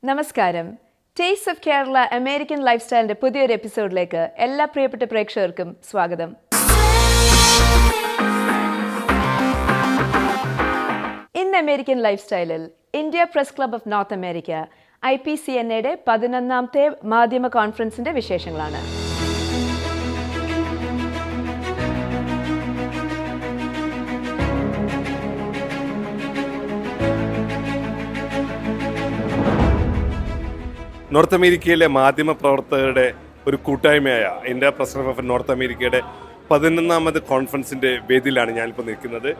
നമസ്കാരം. Taste of Kerala American life സ്റ്റൈലിന്റെ പുതിയൊരു എപ്പിസോഡിലേക്ക് എല്ലാ പ്രിയപ്പെട്ട പ്രേക്ഷകർക്കും സ്വാഗതം. ഇന്ന് അമേരിക്കൻ ലൈഫ് സ്റ്റൈലിൽ India press club of north America IPCNA 11ാമത്തെ മാധ്യമ കോൺഫറൻസിന്റെ വിശേഷങ്ങളാണ്. നോർത്ത് അമേരിക്കയിലെ മാധ്യമ പ്രവർത്തകരുടെ ഒരു കൂട്ടായ്മയായ India press club of north അമേരിക്കയുടെ 11ാമത് കോൺഫറൻസിന്റെ വേദിയിലാണ് ഞാനിപ്പോൾ നിൽക്കുന്നത്.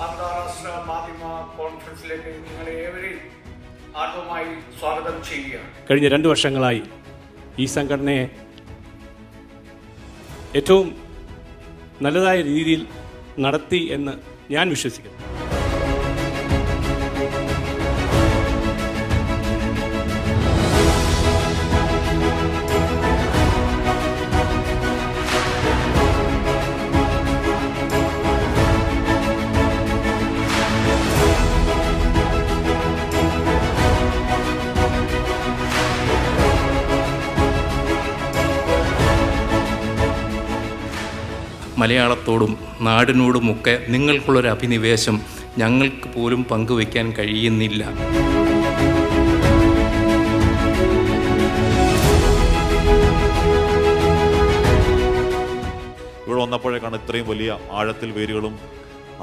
അന്താരാഷ്ട്ര മാധ്യമ കോൺഫറൻസിലേക്ക് നിങ്ങളെ ഏവരെയും ആദ്യമായി സ്വാഗതം ചെയ്യുകയാണ്. കഴിഞ്ഞ 2 വർഷങ്ങളായി ഈ സംഘടനയെ ഏറ്റവും നല്ലതായ രീതിയിൽ നടത്തി എന്ന് ഞാൻ വിശ്വസിക്കുന്നു. മലയാളത്തോടും നാടിനോടുമൊക്കെ നിങ്ങൾക്കുള്ളൊരു അഭിനിവേശം ഞങ്ങൾക്ക് പോലും പങ്കുവയ്ക്കാൻ കഴിയുന്നില്ല. ഇവിടെ വന്നപ്പോഴേക്കാണ് ഇത്രയും വലിയ ആഴത്തിൽ വേരുകളും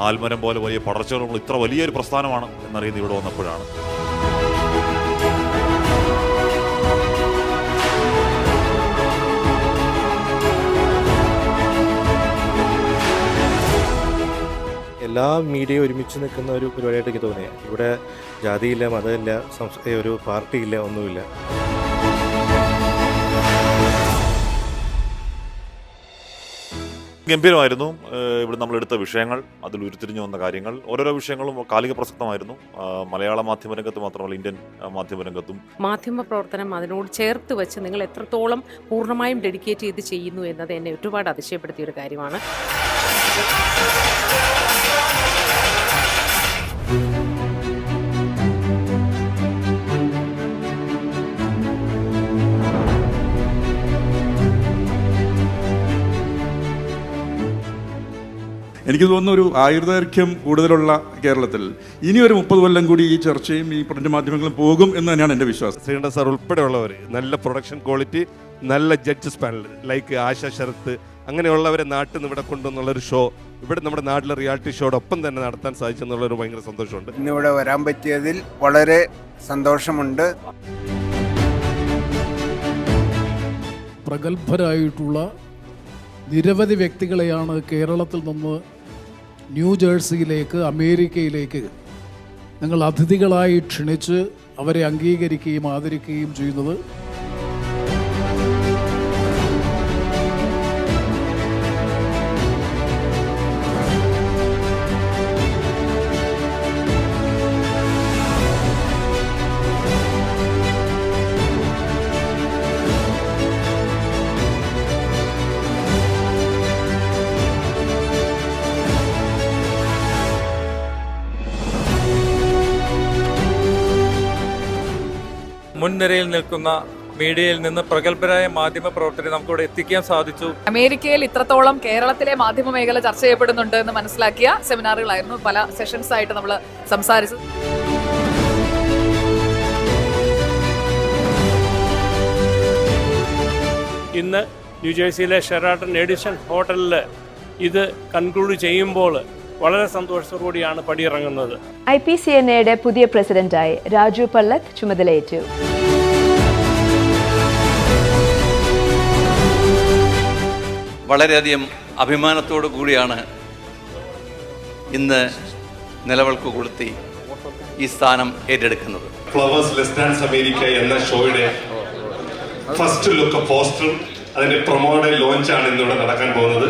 ആൽമരം പോലെ വലിയ പടർച്ചകളും ഇത്ര വലിയൊരു പ്രസ്ഥാനമാണ് എന്നറിയുന്നത് ഇവിടെ വന്നപ്പോഴാണ്. എല്ലാ മീഡിയയും ഒരുമിച്ച് നിൽക്കുന്ന ഒരു പരിപാടിയായിട്ട് എനിക്ക് തോന്നിയത്. ഇവിടെ ജാതിയില്ല, മതമില്ല, ഒരു പാർട്ടിയില്ല, ഒന്നുമില്ല. ഗംഭീരമായിരുന്നു. ഇവിടെ നമ്മളെടുത്ത വിഷയങ്ങൾ, അതിൽ ഉരുത്തിരിഞ്ഞു വന്ന കാര്യങ്ങൾ, ഓരോരോ വിഷയങ്ങളും കാലിക പ്രസക്തമായിരുന്നു. മലയാള മാധ്യമരംഗത്ത് മാത്രമല്ല, ഇന്ത്യൻ മാധ്യമരംഗത്തും മാധ്യമ പ്രവർത്തനം അതിനോട് ചേർത്ത് വെച്ച് നിങ്ങൾ എത്രത്തോളം പൂർണ്ണമായും ഡെഡിക്കേറ്റ് ചെയ്ത് ചെയ്യുന്നു എന്നത് എന്നെ ഒരുപാട് അതിശയപ്പെടുത്തിയ ഒരു കാര്യമാണ്. എനിക്ക് തോന്നുന്നു ഒരു ആയുർദൈർഘ്യം കൂടുതലുള്ള കേരളത്തിൽ ഇനി ഒരു 30 കൊല്ലം കൂടി ഈ ചർച്ചയും ഈ പ്രിന്റ് മാധ്യമങ്ങളും പോകും എന്ന് തന്നെയാണ് എൻ്റെ വിശ്വാസം. ശ്രീകണ്ഠൻ സാർ ഉൾപ്പെടെയുള്ളവർ, നല്ല പ്രൊഡക്ഷൻ ക്വാളിറ്റി, നല്ല ജഡ്ജസ് പാനൽ ലൈക്ക് ആശ ശരത്ത്, അങ്ങനെയുള്ളവരെ നാട്ടിൽ നിന്ന് ഇവിടെ കൊണ്ടുവന്നുള്ളൊരു ഷോ ഇവിടെ നമ്മുടെ നാട്ടിലെ റിയാലിറ്റി ഷോയോടൊപ്പം തന്നെ നടത്താൻ സാധിച്ചെന്നുള്ളൊരു ഭയങ്കര സന്തോഷമുണ്ട്. ഇന്നിവിടെ വരാൻ പറ്റിയതിൽ വളരെ സന്തോഷമുണ്ട്. പ്രഗത്ഭരായിട്ടുള്ള നിരവധി വ്യക്തികളെയാണ് കേരളത്തിൽ നിന്ന് ന്യൂജേഴ്സിയിലേക്ക്, അമേരിക്കയിലേക്ക് ഞങ്ങൾ അതിഥികളായി ക്ഷണിച്ച് അവരെ അംഗീകരിക്കുകയും ആദരിക്കുകയും ചെയ്യുന്നത്. മുൻനിരയിൽ നിൽക്കുന്ന മീഡിയയിൽ നിന്ന് പ്രഗത്ഭരായ മാധ്യമ പ്രവർത്തകരെ നമുക്കിവിടെ എത്തിക്കാൻ സാധിച്ചു. അമേരിക്കയിൽ ഇത്രത്തോളം കേരളത്തിലെ മാധ്യമ മേഖല ചർച്ച ചെയ്യപ്പെടുന്നുണ്ട് എന്ന് മനസ്സിലാക്കിയ സെമിനാറുകളായിരുന്നു. പല സെഷൻസ് ആയിട്ട് നമ്മൾ സംസാരിച്ചു. ഇന്ന് ന്യൂജേഴ്സിയിലെ ഷെറാട്ടൺ എഡിഷൻ ഹോട്ടലിൽ ഇത് കൺക്ലൂഡ് ചെയ്യുമ്പോൾ വളരെ സന്തോഷത്തോടുകൂടിയാണ് പടിയിറങ്ങുന്നത്. IPCNA പുതിയ പ്രസിഡന്റായി രാജു പള്ളത്ത് ചുമതലയേറ്റു. വളരെയധികം അഭിമാനത്തോടു കൂടിയാണ് ഇന്ന് നിലവിളക്ക് കൊളുത്തി ഈ സ്ഥാനം ഏറ്റെടുക്കുന്നത്. ഫ്ലവേഴ്സ് ലെസ് ഡാൻസ് അമേരിക്ക എന്ന ഷോയുടെ ഫസ്റ്റ് ലുക്ക് പോസ്റ്റർ, അതിന്റെ പ്രൊമോയുടെ ലോഞ്ചാണ് ഇന്നിവിടെ നടക്കാൻ പോകുന്നത്.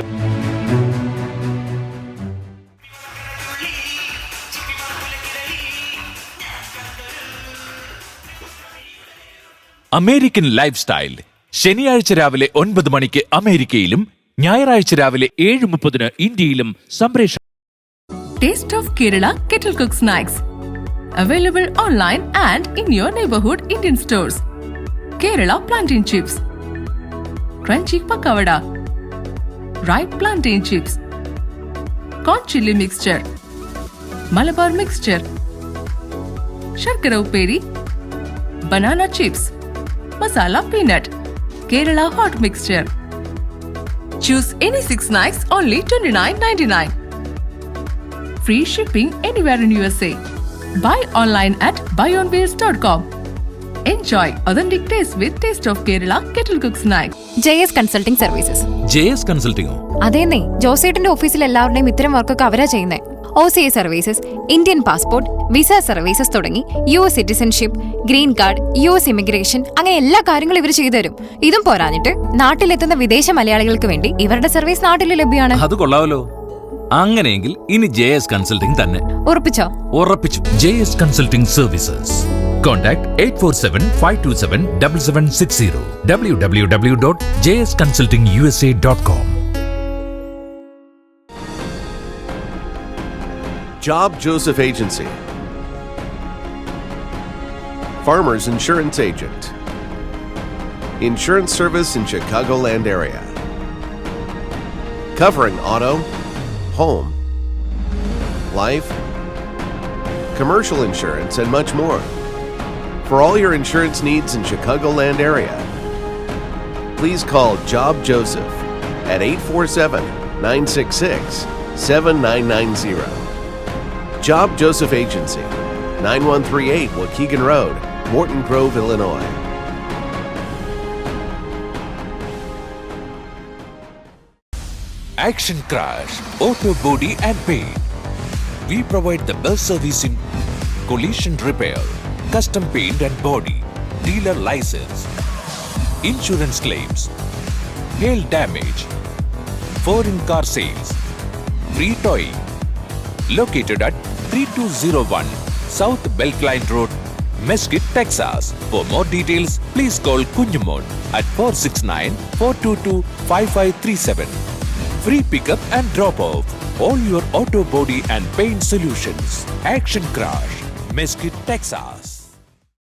അമേരിക്കൻ ലൈഫ് സ്റ്റൈൽ ശനിയാഴ്ച രാവിലെ 9 മണിക്ക് അമേരിക്കയിലും ഞായറാഴ്ച രാവിലെ 7:30 ഇന്ത്യയിലും സംപ്രേഷണം. Taste of Kerala Kettle Cook Snacks. Available online and in your neighborhood Indian stores. Kerala Plantain Chips. Crunchy Pakavada. Ripe Plantain Chips. Corn Chili Mixture. Malabar Mixture. Sharkara Uperi. Banana Chips. Masala Peanut. Kerala Hot Mixture. Choose any 6 snacks only $29.99. Free shipping anywhere in USA. Buy online at buyonwheels.com. Enjoy authentic taste with Taste of Kerala Kettle Cook Snack. JS Consulting Services. JS Consulting. അതേന്നേ, ജോസേട്ടന്റെ ഓഫീസിൽ എല്ലാവരുടെയും ഇത്തരം വർക്കൊക്കെ അവരാ ചെയ്യുന്നത്. OCA services, Indian passport, visa services തുടങ്ങി US citizenship, green card, US immigration, അങ്ങനെ എല്ലാ കാര്യങ്ങളും ഇവർ ചെയ്തു തരും. ഇതും പോരാഞ്ഞിട്ട് നാട്ടിലെത്തുന്ന വിദേശ മലയാളികൾക്ക് വേണ്ടി ഇവരുടെ സർവീസ് നാട്ടിൽ ലഭ്യമാണ്. അത് കൊള്ളാമല്ലോ. അങ്ങനെയെങ്കിൽ ഇനി JS കൺസൾട്ടിംഗ് തന്നെ. ഉറപ്പിച്ചോ? ഉറപ്പിച്ചു. JS consulting services. Contact 847-527-7760. www.jsconsultingusa.com. Job Joseph Agency. Farmers Insurance Agent. Insurance service in Chicagoland area. Covering auto, home, life, commercial insurance, and much more. For all your insurance needs in Chicagoland area, please call Job Joseph at 847-966-7990. Job Joseph Agency, 9138 Waukegan Road, Morton Grove, Illinois. Action Crash Auto Body and Paint. We provide the best service in collision repair, custom paint and body, dealer license, insurance claims, hail damage, foreign car sales, free towing. Located at 3201 South Belkline Road, Mesquite, Texas. For more details, please call Kunjumon at 469-422-5537. Free pickup and drop off. All your auto body and paint solutions. Action Crash, Mesquite, Texas.